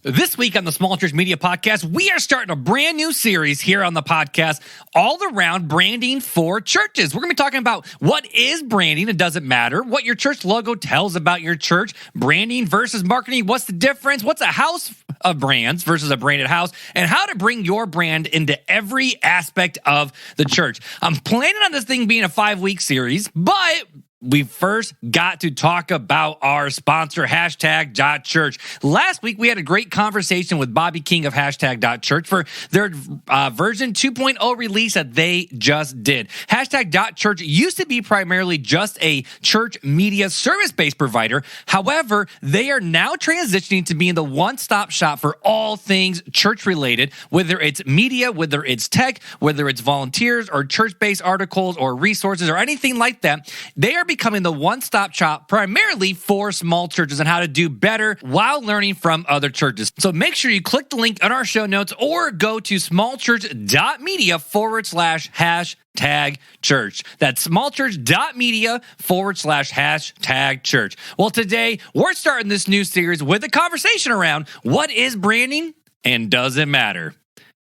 This week on the Small Church Media Podcast, we are starting a brand new series here on the podcast all around branding for churches. We're going to be talking about what is branding, it doesn't matter, what your church logo tells about your church, branding versus marketing, what's the difference, what's a house of brands versus a branded house, and how to bring your brand into every aspect of the church. I'm planning on this thing being a 5-week series, but we first got to talk about our sponsor, #.church. Last week, we had a great conversation with Bobby King of #.church for their version 2.0 release that they just did. #.church used to be primarily just a church media service-based provider. However, they are now transitioning to being the one-stop shop for all things church-related, whether it's media, whether it's tech, whether it's volunteers or church-based articles or resources or anything like that. They are becoming the one-stop shop primarily for small churches and how to do better while learning from other churches. So make sure you click the link on our show notes or go to smallchurch.media/#church. That's smallchurch.media/#church. Well, today we're starting this new series with a conversation around what is branding and does it matter.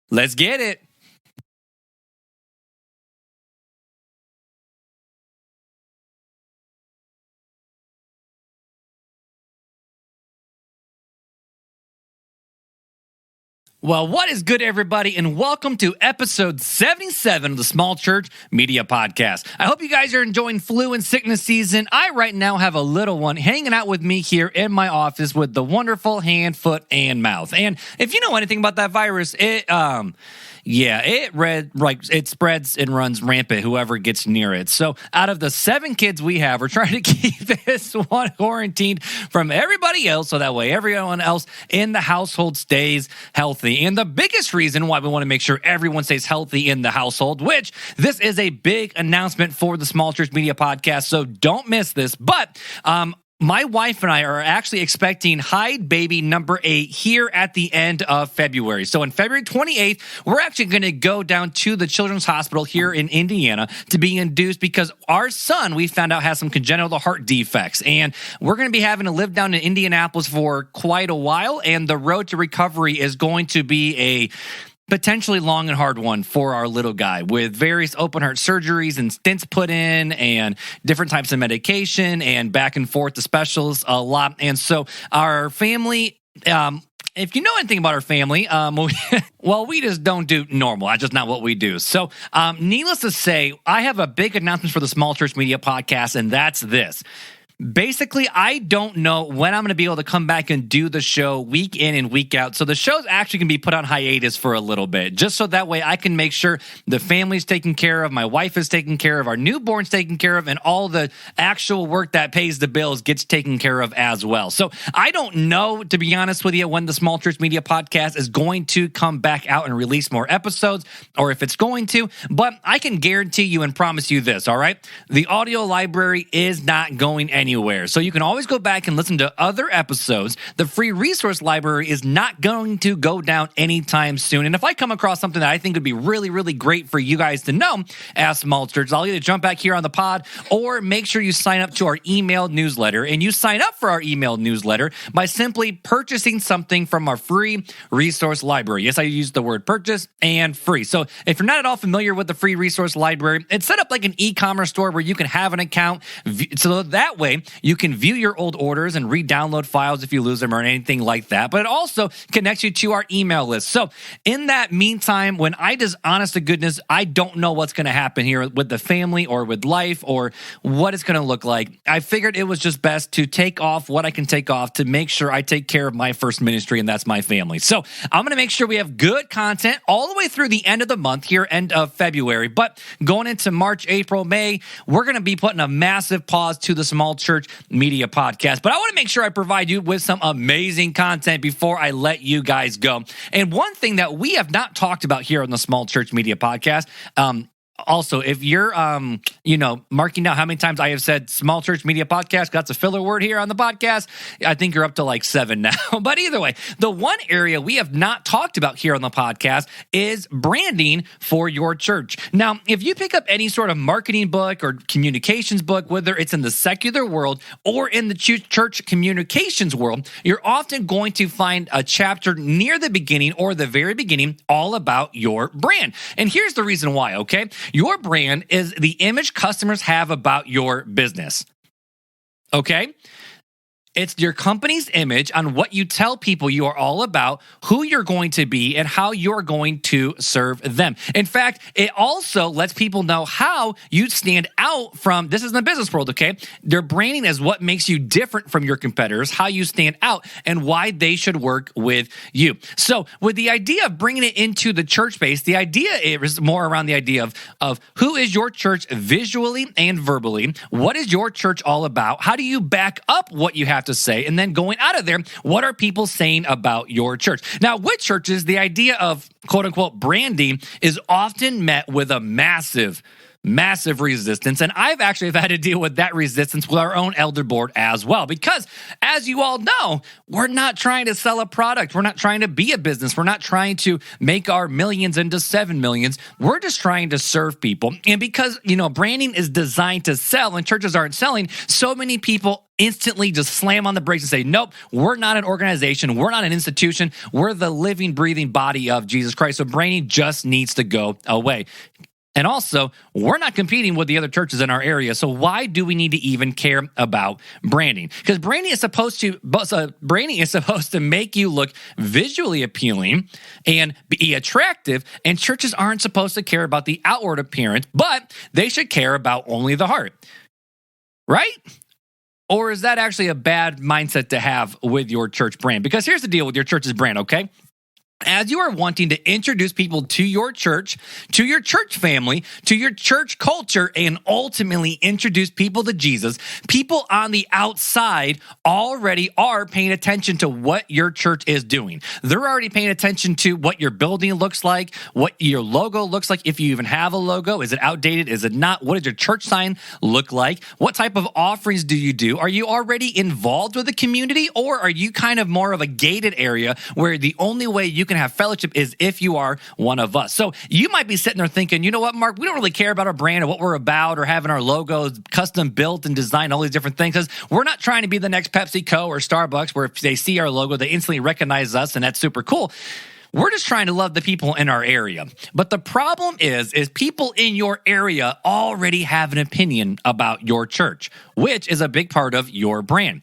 Let's get it. Well, what is good, everybody, and welcome to episode 77 of the Small Church Media Podcast. I hope you guys are enjoying flu and sickness season. I right now have a little one hanging out with me here in my office with the wonderful hand, foot, and mouth. And if you know anything about that virus, it spreads and runs rampant, whoever gets near it. So out of the 7 kids we have, we're trying to keep this one quarantined from everybody else so that way everyone else in the household stays healthy. And the biggest reason why we want to make sure everyone stays healthy in the household, which this is a big announcement for the Small Church Media Podcast, so don't miss this. But my wife and I are actually expecting Hyde baby number 8 here at the end of February. So on February 28th, we're actually going to go down to the Children's Hospital here in Indiana to be induced because our son, we found out, has some congenital heart defects. And we're going to be having to live down in Indianapolis for quite a while. And the road to recovery is going to be a potentially long and hard one for our little guy with various open heart surgeries and stents put in and different types of medication and back and forth to specialists a lot. And so our family, if you know anything about our family, well, we just don't do normal. That's just not what we do. So needless to say, I have a big announcement for the Small Church Media Podcast, and that's this. Basically, I don't know when I'm going to be able to come back and do the show week in and week out. So the show's actually going to be put on hiatus for a little bit, just so that way I can make sure the family's taken care of, my wife is taken care of, our newborn's taken care of, and all the actual work that pays the bills gets taken care of as well. So I don't know, to be honest with you, when the Small Church Media Podcast is going to come back out and release more episodes, or if it's going to, but I can guarantee you and promise you this, all right? The audio library is not going anywhere. So you can always go back and listen to other episodes. The free resource library is not going to go down anytime soon. And if I come across something that I think would be really, really great for you guys to know as small churches, I'll either jump back here on the pod or make sure you sign up to our email newsletter. And you sign up for our email newsletter by simply purchasing something from our free resource library. Yes, I use the word purchase and free. So if you're not at all familiar with the free resource library, it's set up like an e-commerce store where you can have an account. So that way you can view your old orders and re-download files if you lose them or anything like that. But it also connects you to our email list. So in that meantime, when I just, honest to goodness, I don't know what's going to happen here with the family or with life or what it's going to look like, I figured it was just best to take off what I can take off to make sure I take care of my first ministry, and that's my family. So I'm going to make sure we have good content all the way through the end of the month here, end of February. But going into March, April, May, we're going to be putting a massive pause to the Small Church Media Podcast. But I want to make sure I provide you with some amazing content before I let you guys go. And one thing that we have not talked about here on the Small Church Media Podcast, Also, if you're, marking down how many times I have said small church media podcast, that's a filler word here on the podcast. I think you're up to like 7 now. But either way, the one area we have not talked about here on the podcast is branding for your church. Now, if you pick up any sort of marketing book or communications book, whether it's in the secular world or in the church communications world, you're often going to find a chapter near the beginning or the very beginning all about your brand. And here's the reason why, okay? Your brand is the image customers have about your business, okay? It's your company's image on what you tell people you are all about, who you're going to be, and how you're going to serve them. In fact, it also lets people know how you stand out from, this is in the business world, okay? Their branding is what makes you different from your competitors, how you stand out, and why they should work with you. So with the idea of bringing it into the church space, the idea is more around the idea of who is your church visually and verbally? What is your church all about? How do you back up what you have to say? And then going out of there, what are people saying about your church? Now, with churches, the idea of quote unquote branding is often met with a massive resistance. And I've actually had to deal with that resistance with our own elder board as well. Because as you all know, we're not trying to sell a product. We're not trying to be a business. We're not trying to make our millions into 7 millions. We're just trying to serve people. And because, branding is designed to sell and churches aren't selling, so many people instantly just slam on the brakes and say, nope, we're not an organization. We're not an institution. We're the living, breathing body of Jesus Christ. So branding just needs to go away. And also, we're not competing with the other churches in our area, so why do we need to even care about branding? Because branding is supposed to make you look visually appealing and be attractive, and churches aren't supposed to care about the outward appearance, but they should care about only the heart, right? Or is that actually a bad mindset to have with your church brand? Because here's the deal with your church's brand, okay? As you are wanting to introduce people to your church family, to your church culture, and ultimately introduce people to Jesus, people on the outside already are paying attention to what your church is doing. They're already paying attention to what your building looks like, what your logo looks like, if you even have a logo. Is it outdated? Is it not? What does your church sign look like? What type of offerings do you do? Are you already involved with the community, or are you kind of more of a gated area where the only way you can have fellowship is if you are one of us? So you might be sitting there thinking, you know what, Mark, we don't really care about our brand or what we're about or having our logos custom built and designed, all these different things, because we're not trying to be the next PepsiCo or Starbucks where if they see our logo, they instantly recognize us, and that's super cool. We're just trying to love the people in our area. But the problem is people in your area already have an opinion about your church, which is a big part of your brand.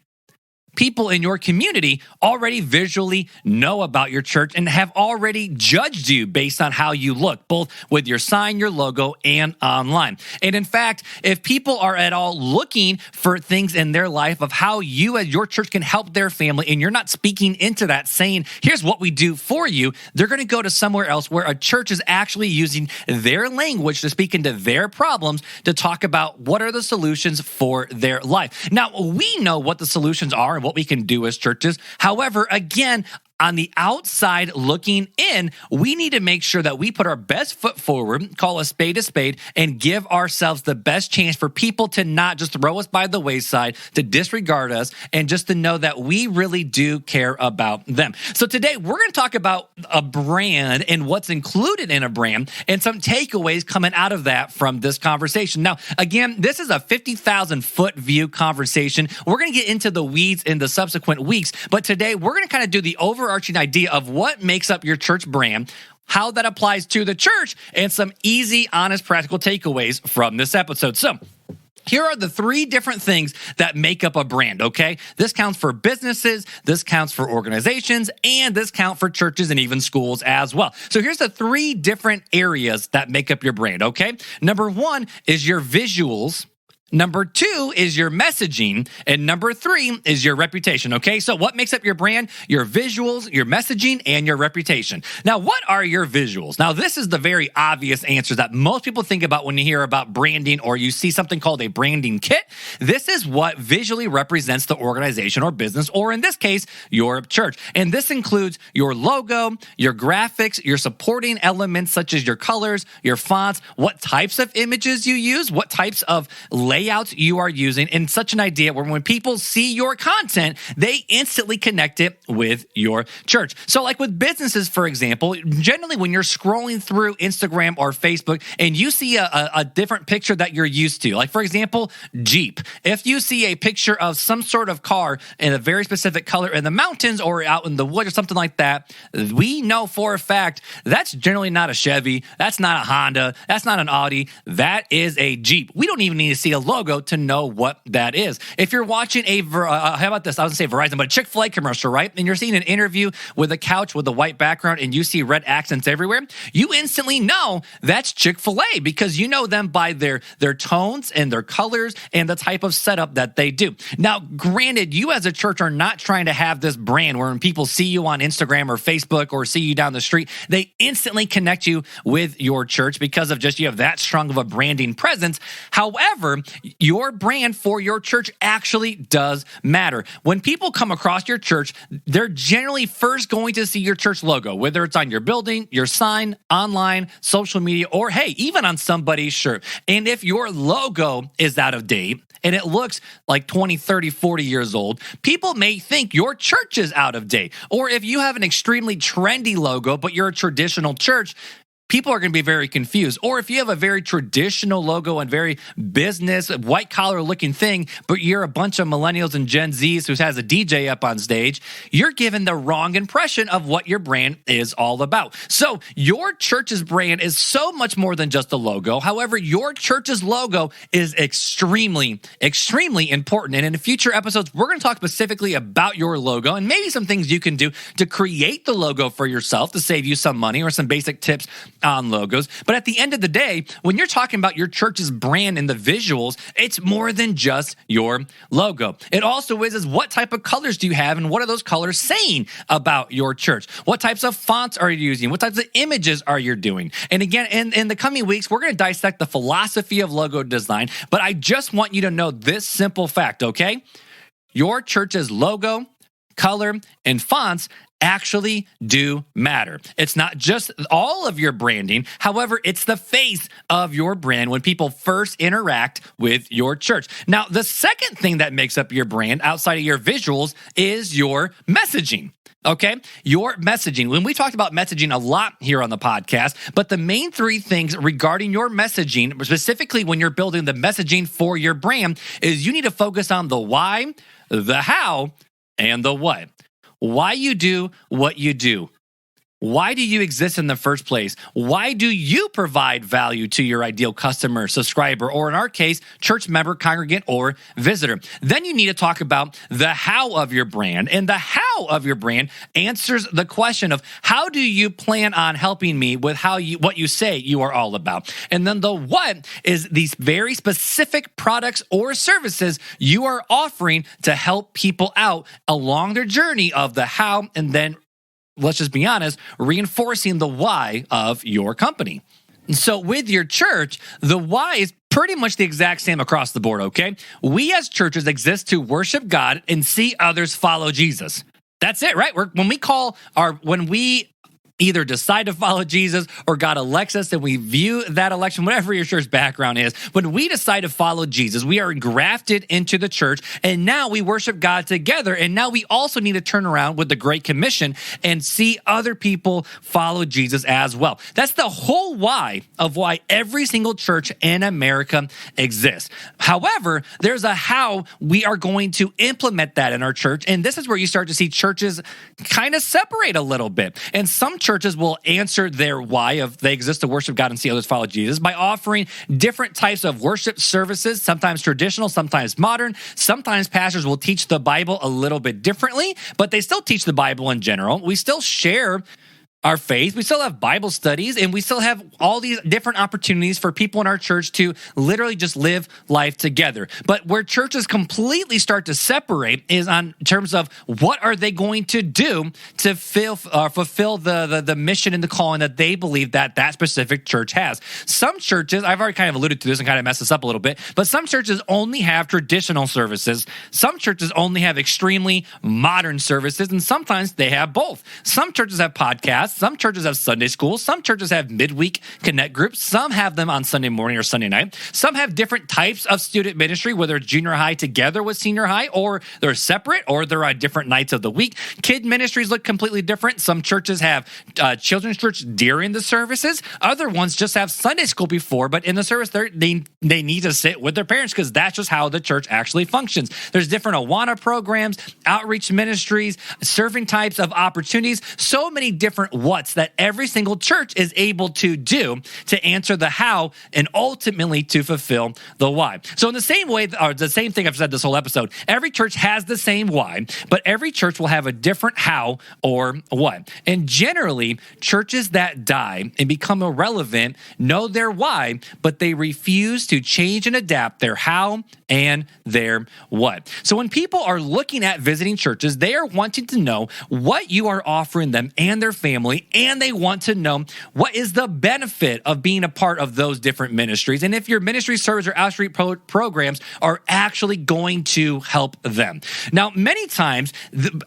People in your community already visually know about your church and have already judged you based on how you look, both with your sign, your logo, and online. And in fact, if people are at all looking for things in their life of how you as your church can help their family, and you're not speaking into that saying, here's what we do for you, they're going to go to somewhere else where a church is actually using their language to speak into their problems to talk about what are the solutions for their life. Now, we know what the solutions are and what we can do as churches. However, again, on the outside looking in, we need to make sure that we put our best foot forward, call a spade, and give ourselves the best chance for people to not just throw us by the wayside, to disregard us, and just to know that we really do care about them. So today, we're going to talk about a brand and what's included in a brand and some takeaways coming out of that from this conversation. Now, again, this is a 50,000-foot view conversation. We're going to get into the weeds in the subsequent weeks, but today, we're going to kind of do the overarching idea of what makes up your church brand, how that applies to the church, and some easy, honest, practical takeaways from this episode. So, here are the 3 different things that make up a brand, okay? This counts for businesses, this counts for organizations, and this counts for churches and even schools as well. So here's the 3 different areas that make up your brand, okay? Number 1 is your visuals. Number 2 is your messaging. And number 3 is your reputation. Okay, so what makes up your brand? Your visuals, your messaging, and your reputation. Now, what are your visuals? Now, this is the very obvious answer that most people think about when you hear about branding or you see something called a branding kit. This is what visually represents the organization or business, or in this case, your church. And this includes your logo, your graphics, your supporting elements such as your colors, your fonts, what types of images you use, what types of layouts you are using, and such an idea where when people see your content, they instantly connect it with your church. So like with businesses, for example, generally when you're scrolling through Instagram or Facebook and you see a different picture that you're used to, like for example, Jeep. If you see a picture of some sort of car in a very specific color in the mountains or out in the woods or something like that, we know for a fact that's generally not a Chevy, that's not a Honda, that's not an Audi, that is a Jeep. We don't even need to see a logo to know what that is. If you're watching how about this? I was going to say Verizon, but a Chick-fil-A commercial, right? And you're seeing an interview with a couch with a white background and you see red accents everywhere, you instantly know that's Chick-fil-A because you know them by their tones and their colors and the type of setup that they do. Now, granted, you as a church are not trying to have this brand where when people see you on Instagram or Facebook or see you down the street, they instantly connect you with your church because of just you have that strong of a branding presence. However, your brand for your church actually does matter. When people come across your church, they're generally first going to see your church logo, whether it's on your building, your sign, online, social media, or hey, even on somebody's shirt. And if your logo is out of date and it looks like 20, 30, 40 years old, people may think your church is out of date. Or if you have an extremely trendy logo, but you're a traditional church, people are going to be very confused. Or if you have a very traditional logo and very business, white-collar looking thing, but you're a bunch of millennials and Gen Zs who has a DJ up on stage, you're given the wrong impression of what your brand is all about. So your church's brand is so much more than just a logo. However, your church's logo is extremely, extremely important. And in future episodes, we're going to talk specifically about your logo and maybe some things you can do to create the logo for yourself to save you some money or some basic tips on logos. But at the end of the day, when you're talking about your church's brand and the visuals, it's more than just your logo. It also is what type of colors do you have and what are those colors saying about your church? What types of fonts are you using? What types of images are you doing? And again, in the coming weeks, we're going to dissect the philosophy of logo design, but I just want you to know this simple fact, okay? Your church's logo, color, and fonts actually do matter. It's not just all of your branding. However, it's the face of your brand when people first interact with your church. Now, the second thing that makes up your brand outside of your visuals is your messaging. Okay, your messaging. When we talked about messaging a lot here on the podcast, but the main 3 things regarding your messaging, specifically when you're building the messaging for your brand, is you need to focus on the why, the how, and the what. Why you do what you do. Why do you exist in the first place? Why do you provide value to your ideal customer, subscriber, or in our case, church member, congregant, or visitor? Then you need to talk about the how of your brand. And the how of your brand answers the question of how do you plan on helping me with what you say you are all about? And then the what is these very specific products or services you are offering to help people out along their journey of the how, and then let's just be honest, reinforcing the why of your company. So with your church, the why is pretty much the exact same across the board, okay? We as churches exist to worship God and see others follow Jesus. That's it, right? When we either decide to follow Jesus or God elects us and we view that election, whatever your church background is, when we decide to follow Jesus, we are engrafted into the church and now we worship God together. And now we also need to turn around with the Great Commission and see other people follow Jesus as well. That's the whole why of why every single church in America exists. However, there's a how we are going to implement that in our church. And this is where you start to see churches kind of separate a little bit. And some churches will answer their why of they exist to worship God and see others follow Jesus by offering different types of worship services, sometimes traditional, sometimes modern. Sometimes pastors will teach the Bible a little bit differently, but they still teach the Bible in general. We still share our faith, we still have Bible studies, and we still have all these different opportunities for people in our church to literally just live life together. But where churches completely start to separate is on terms of what are they going to do to fulfill the mission and the calling that they believe that specific church has. Some churches, I've already kind of alluded to this and kind of messed this up a little bit, but some churches only have traditional services. Some churches only have extremely modern services, and sometimes they have both. Some churches have podcasts. Some churches have Sunday school. Some churches have midweek connect groups. Some have them on Sunday morning or Sunday night. Some have different types of student ministry, whether it's junior high together with senior high, or they're separate, or they're on different nights of the week. Kid ministries look completely different. Some churches have children's church during the services. Other ones just have Sunday school before, but in the service, they need to sit with their parents because that's just how the church actually functions. There's different Awana programs, outreach ministries, serving types of opportunities, so many different what's that every single church is able to do to answer the how and ultimately to fulfill the why. So in the same way, or the same thing I've said this whole episode, every church has the same why, but every church will have a different how or what. And generally, churches that die and become irrelevant know their why, but they refuse to change and adapt their how and their what. So when people are looking at visiting churches, they are wanting to know what you are offering them and their family, and they want to know what is the benefit of being a part of those different ministries, and if your ministry service or outreach programs are actually going to help them. Now, many times,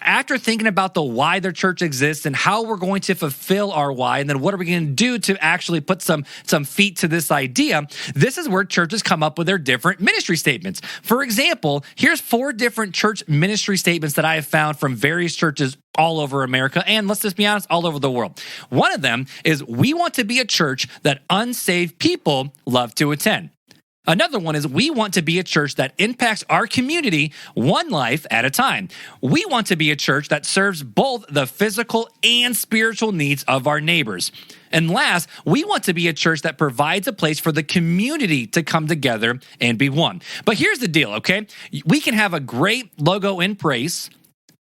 after thinking about the why their church exists and how we're going to fulfill our why, and then what are we going to do to actually put some feet to this idea, this is where churches come up with their different ministry statements. For example, here's 4 different church ministry statements that I have found from various churches all over America, and let's just be honest, all over the world. One of them is, we want to be a church that unsaved people love to attend. Another one is, we want to be a church that impacts our community one life at a time. We want to be a church that serves both the physical and spiritual needs of our neighbors. And last, we want to be a church that provides a place for the community to come together and be one. But here's the deal, okay? We can have a great logo in place,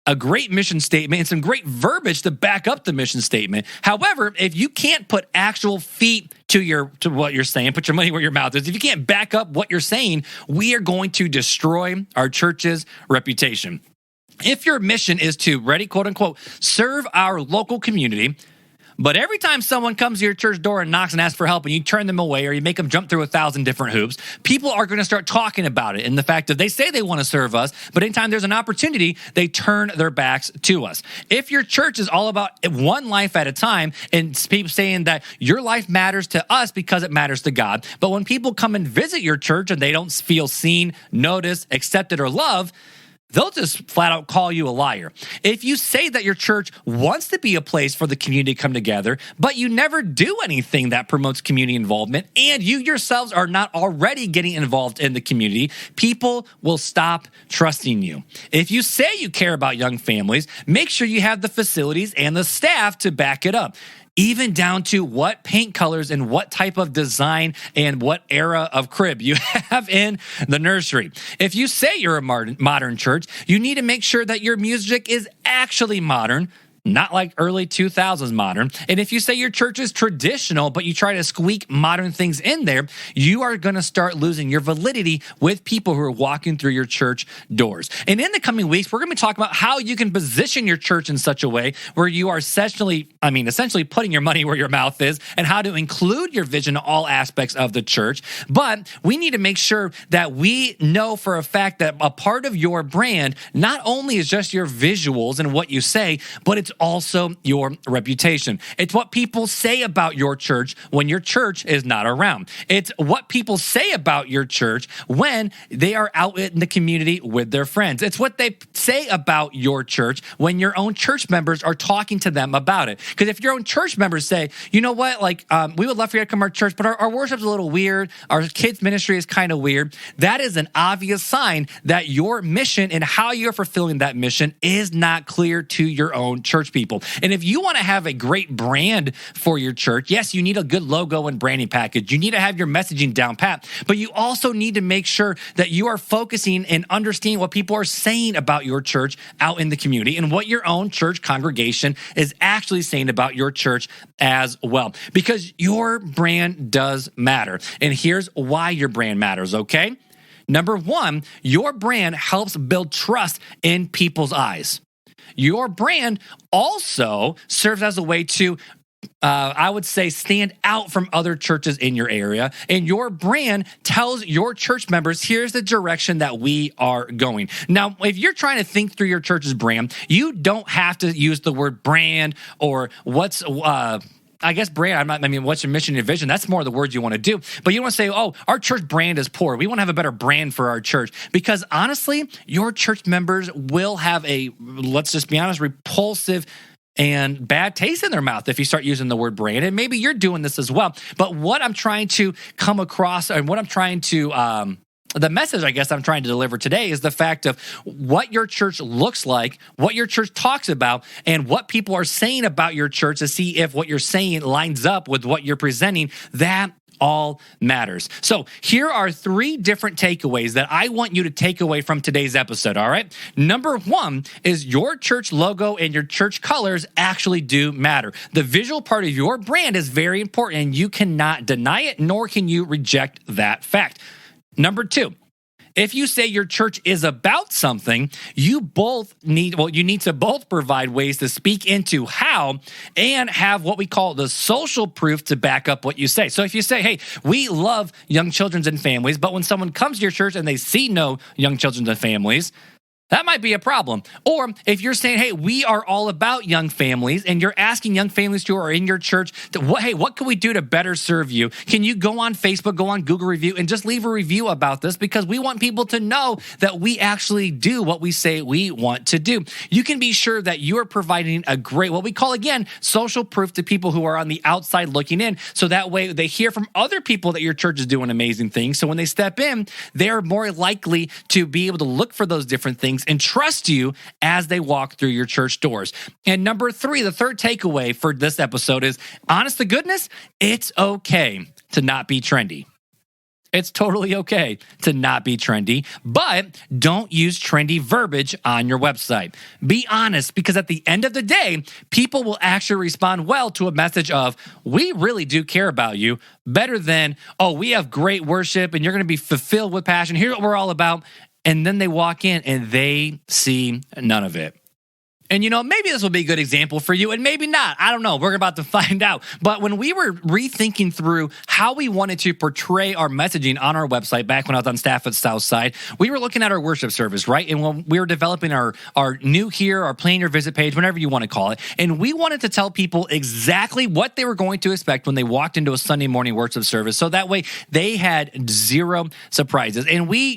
a great mission statement, and some great verbiage to back up the mission statement. However, if you can't put actual feet to what you're saying, put your money where your mouth is, if you can't back up what you're saying, we are going to destroy our church's reputation. If your mission is to, ready, quote unquote, serve our local community, but every time someone comes to your church door and knocks and asks for help and you turn them away or you make them jump through 1,000 different hoops, people are going to start talking about it and the fact that they say they want to serve us, but anytime there's an opportunity, they turn their backs to us. If your church is all about one life at a time and people saying that your life matters to us because it matters to God, but when people come and visit your church and they don't feel seen, noticed, accepted, or loved, they'll just flat out call you a liar. If you say that your church wants to be a place for the community to come together, but you never do anything that promotes community involvement, and you yourselves are not already getting involved in the community, people will stop trusting you. If you say you care about young families, make sure you have the facilities and the staff to back it up, even down to what paint colors and what type of design and what era of crib you have in the nursery. If you say you're a modern church, you need to make sure that your music is actually modern, not like early 2000s modern. And if you say your church is traditional, but you try to squeak modern things in there, you are going to start losing your validity with people who are walking through your church doors. And in the coming weeks, we're going to be talking about how you can position your church in such a way where you are essentially putting your money where your mouth is, and how to include your vision in all aspects of the church. But we need to make sure that we know for a fact that a part of your brand not only is just your visuals and what you say, but it's also your reputation. It's what people say about your church when your church is not around. It's what people say about your church when they are out in the community with their friends. It's what they say about your church when your own church members are talking to them about it. Because if your own church members say, you know what, we would love for you to come to our church, but our worship's a little weird, our kids' ministry is kind of weird, that is an obvious sign that your mission and how you're fulfilling that mission is not clear to your own church church people. And if you want to have a great brand for your church, yes, you need a good logo and branding package. You need to have your messaging down pat, but you also need to make sure that you are focusing and understanding what people are saying about your church out in the community and what your own church congregation is actually saying about your church as well, because your brand does matter. And here's why your brand matters, okay? Number one, your brand helps build trust in people's eyes. Your brand also serves as a way to I would say stand out from other churches in your area. And your brand tells your church members, here's the direction that we are going. Now, if you're trying to think through your church's brand, you don't have to use the word brand or what's brand, what's your mission and vision? That's more the words you want to do. But you don't want to say, oh, our church brand is poor. We want to have a better brand for our church. Because honestly, your church members will have let's just be honest, repulsive and bad taste in their mouth if you start using the word brand. And maybe you're doing this as well. But what I'm trying to come across and what I'm trying to the message I guess I'm trying to deliver today is the fact of what your church looks like, what your church talks about, and what people are saying about your church to see if what you're saying lines up with what you're presenting. That all matters. So here are 3 different takeaways that I want you to take away from today's episode, all right? Number 1 is your church logo and your church colors actually do matter. The visual part of your brand is very important, and you cannot deny it, nor can you reject that fact. Number 2, if you say your church is about something, you need to both provide ways to speak into how and have what we call the social proof to back up what you say. So if you say, hey, we love young children and families, but when someone comes to your church and they see no young children and families, that might be a problem. Or if you're saying, hey, we are all about young families, and you're asking young families who are in your church, what can we do to better serve you? Can you go on Facebook, go on Google Review, and just leave a review about this? Because we want people to know that we actually do what we say we want to do. You can be sure that you are providing a great, what we call, again, social proof to people who are on the outside looking in. So that way they hear from other people that your church is doing amazing things. So when they step in, they're more likely to be able to look for those different things and trust you as they walk through your church doors. And number 3, the third takeaway for this episode is, honest to goodness, it's okay to not be trendy. It's totally okay to not be trendy, but don't use trendy verbiage on your website. Be honest, because at the end of the day, people will actually respond well to a message of, we really do care about you, better than, oh, we have great worship and you're going to be fulfilled with passion. Here's what we're all about. And then they walk in and they see none of it. And maybe this will be a good example for you, and maybe not. I don't know. We're about to find out. But when we were rethinking through how we wanted to portray our messaging on our website back when I was on staff at Southside, we were looking at our worship service, right? And when we were developing our new here, our plan your visit page, whatever you want to call it, and we wanted to tell people exactly what they were going to expect when they walked into a Sunday morning worship service. So that way they had 0 surprises. And we,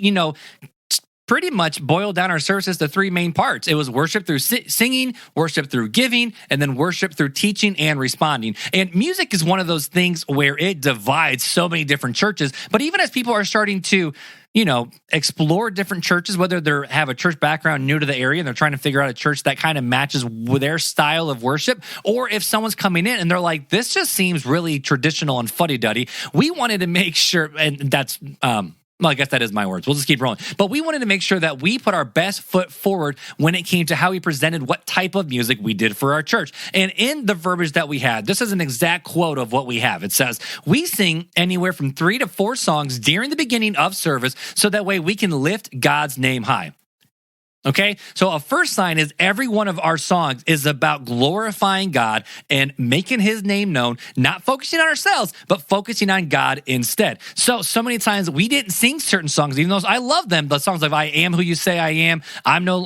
pretty much boiled down our services to 3 main parts. It was worship through singing, worship through giving, and then worship through teaching and responding. And music is one of those things where it divides so many different churches. But even as people are starting to, explore different churches, whether they have a church background new to the area and they're trying to figure out a church that kind of matches with their style of worship, or if someone's coming in and they're like, this just seems really traditional and fuddy-duddy, we wanted to make sure, and that's Well, I guess that is my words. We'll just keep rolling. But we wanted to make sure that we put our best foot forward when it came to how we presented what type of music we did for our church. And in the verbiage that we had, this is an exact quote of what we have. It says, we sing anywhere from 3 to 4 songs during the beginning of service so that way we can lift God's name high. Okay, so a first sign is every one of our songs is about glorifying God and making his name known, not focusing on ourselves, but focusing on God instead. So many times we didn't sing certain songs, even though I love them. The songs like I am who you say I am, I'm no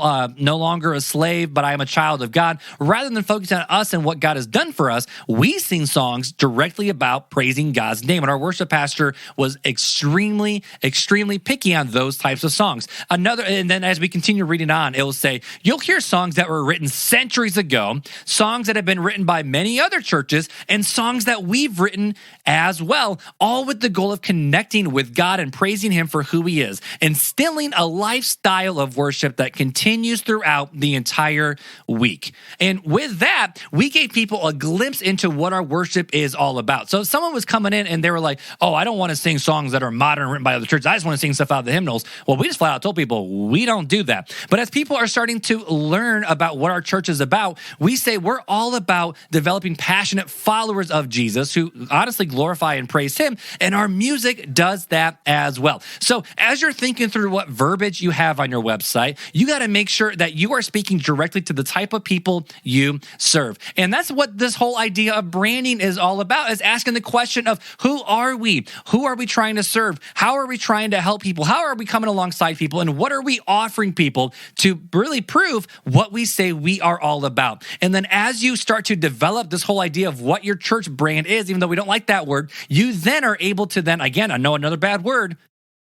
longer a slave, but I am a child of God. Rather than focusing on us and what God has done for us, we sing songs directly about praising God's name. And our worship pastor was extremely, extremely picky on those types of songs. And then as we continue reading reading on, it will say, you'll hear songs that were written centuries ago, songs that have been written by many other churches, and songs that we've written as well, all with the goal of connecting with God and praising Him for who He is, instilling a lifestyle of worship that continues throughout the entire week. And with that, we gave people a glimpse into what our worship is all about. So if someone was coming in and they were like, oh, I don't want to sing songs that are modern written by other churches. I just want to sing stuff out of the hymnals. Well, we just flat out told people we don't do that. But as people are starting to learn about what our church is about, we say we're all about developing passionate followers of Jesus who honestly glorify and praise Him. And our music does that as well. So as you're thinking through what verbiage you have on your website, you got to make sure that you are speaking directly to the type of people you serve. And that's what this whole idea of branding is all about, is asking the question of who are we? Who are we trying to serve? How are we trying to help people? How are we coming alongside people? And what are we offering people to really prove what we say we are all about? And then as you start to develop this whole idea of what your church brand is, even though we don't like that word, you then are able to then, again, I know another bad word,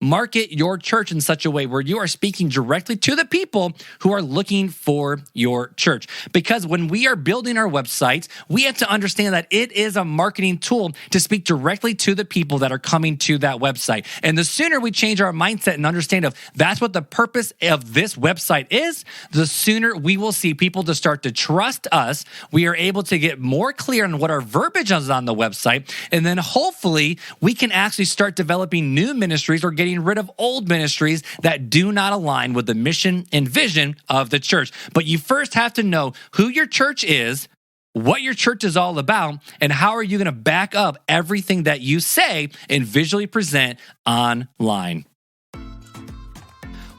market your church in such a way where you are speaking directly to the people who are looking for your church. Because when we are building our websites, we have to understand that it is a marketing tool to speak directly to the people that are coming to that website. And the sooner we change our mindset and understand of that's what the purpose of this website is, the sooner we will see people to start to trust us. We are able to get more clear on what our verbiage is on the website. And then hopefully we can actually start developing new ministries or getting rid of old ministries that do not align with the mission and vision of the church. But you first have to know who your church is, what your church is all about, and how are you going to back up everything that you say and visually present online.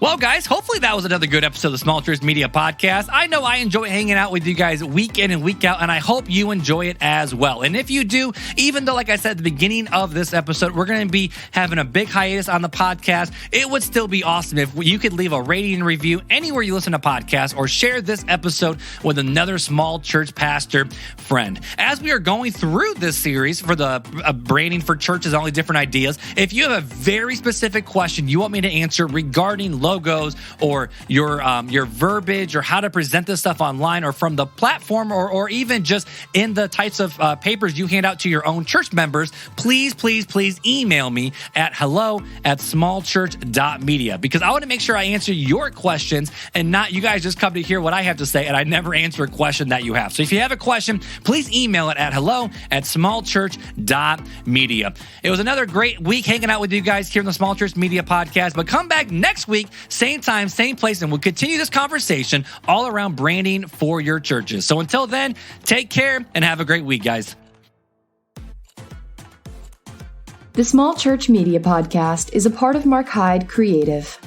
Well, guys, hopefully that was another good episode of the Small Church Media Podcast. I know I enjoy hanging out with you guys week in and week out, and I hope you enjoy it as well. And if you do, even though, like I said at the beginning of this episode, we're going to be having a big hiatus on the podcast, it would still be awesome if you could leave a rating and review anywhere you listen to podcasts or share this episode with another small church pastor friend. As we are going through this series for the branding for churches and all the different ideas, if you have a very specific question you want me to answer regarding logos or your verbiage or how to present this stuff online or from the platform or even just in the types of papers you hand out to your own church members, please email me at hello@smallchurch.media, because I want to make sure I answer your questions and not you guys just come to hear what I have to say and I never answer a question that you have. So if you have a question, please email it at hello@smallchurch.media. It was another great week hanging out with you guys here in the Small Church Media Podcast, but come back next week, same time, same place, and we'll continue this conversation all around branding for your churches. So until then, take care and have a great week, guys. The Small Church Media Podcast is a part of Mark Hyde Creative.